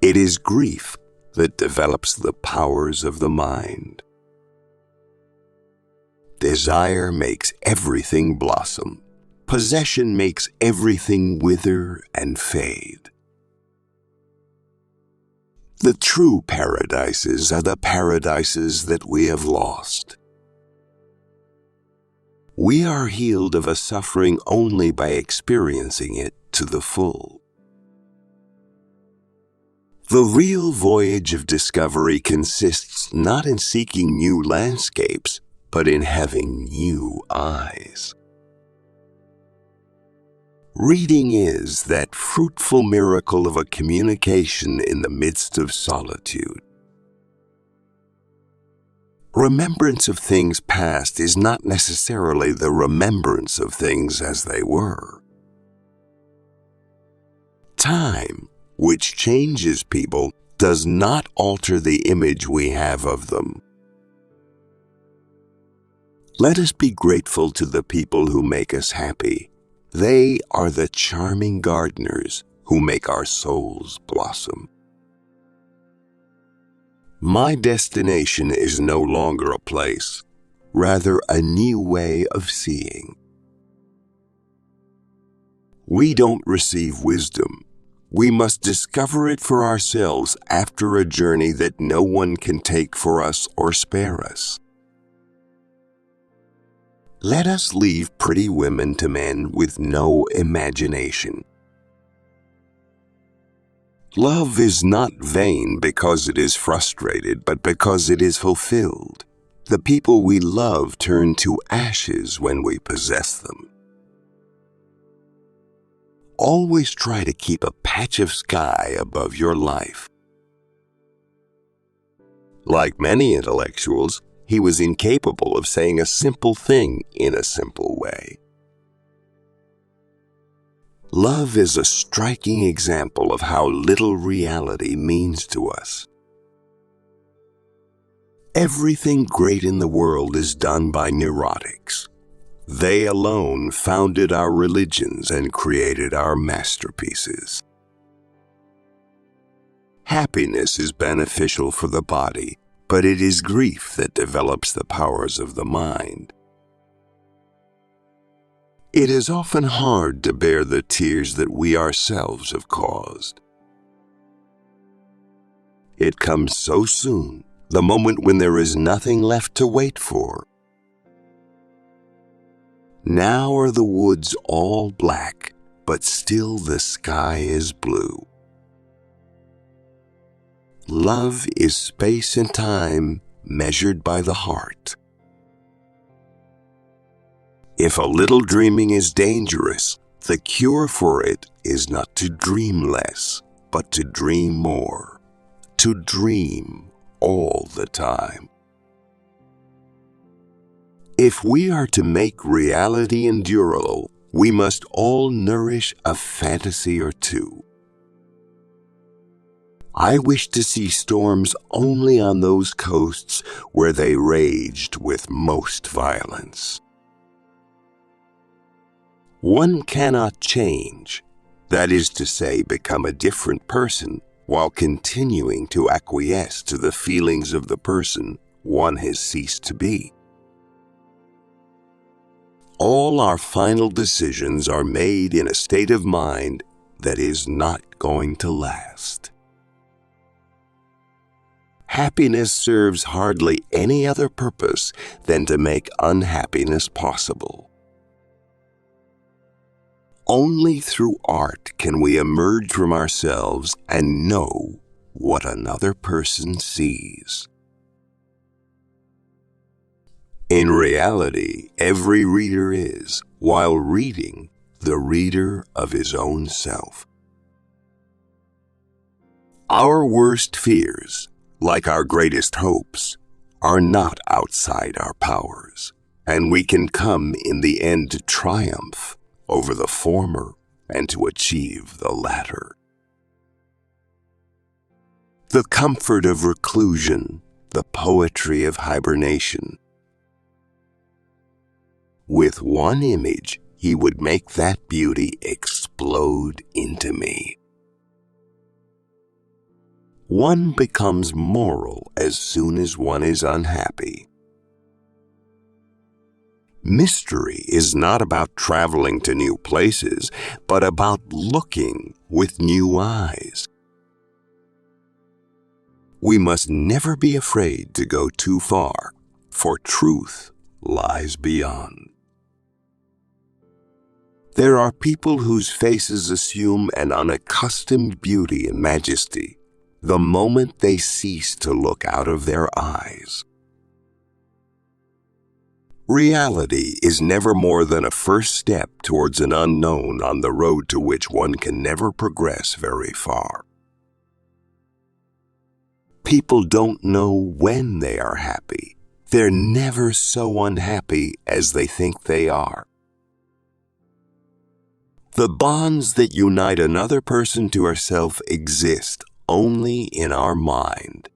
It is grief that develops the powers of the mind. Desire makes everything blossom. Possession makes everything wither and fade. The true paradises are the paradises that we have lost. We are healed of a suffering only by experiencing it to the full. The real voyage of discovery consists not in seeking new landscapes, but in having new eyes. Reading is that fruitful miracle of a communication in the midst of solitude. Remembrance of things past is not necessarily the remembrance of things as they were. Time, which changes people, does not alter the image we have of them. Let us be grateful to the people who make us happy. They are the charming gardeners who make our souls blossom. My destination is no longer a place, rather a new way of seeing. We don't receive wisdom. We must discover it for ourselves after a journey that no one can take for us or spare us. Let us leave pretty women to men with no imagination. Love is not vain because it is frustrated, but because it is fulfilled. The people we love turn to ashes when we possess them. Always try to keep a patch of sky above your life. Like many intellectuals, he was incapable of saying a simple thing in a simple way. Love is a striking example of how little reality means to us. Everything great in the world is done by neurotics. They alone founded our religions and created our masterpieces. Happiness is beneficial for the body, but it is grief that develops the powers of the mind. It is often hard to bear the tears that we ourselves have caused. It comes so soon, the moment when there is nothing left to wait for. Now are the woods all black, but still the sky is blue. Love is space and time measured by the heart. If a little dreaming is dangerous, the cure for it is not to dream less, but to dream more, to dream all the time. If we are to make reality endurable, we must all nourish a fantasy or two. I wish to see storms only on those coasts where they raged with most violence. One cannot change, that is to say, become a different person, while continuing to acquiesce to the feelings of the person one has ceased to be. All our final decisions are made in a state of mind that is not going to last. Happiness serves hardly any other purpose than to make unhappiness possible. Only through art can we emerge from ourselves and know what another person sees. In reality, every reader is, while reading, the reader of his own self. Our worst fears, like our greatest hopes, are not outside our powers, and we can come in the end to triumph over the former and to achieve the latter. The comfort of reclusion, the poetry of hibernation. With one image, he would make that beauty explode into me. One becomes moral as soon as one is unhappy. Mystery is not about traveling to new places, but about looking with new eyes. We must never be afraid to go too far, for truth lies beyond. There are people whose faces assume an unaccustomed beauty and majesty the moment they cease to look out of their eyes. Reality is never more than a first step towards an unknown on the road to which one can never progress very far. People don't know when they are happy. They're never so unhappy as they think they are. The bonds that unite another person to herself exist only in our mind.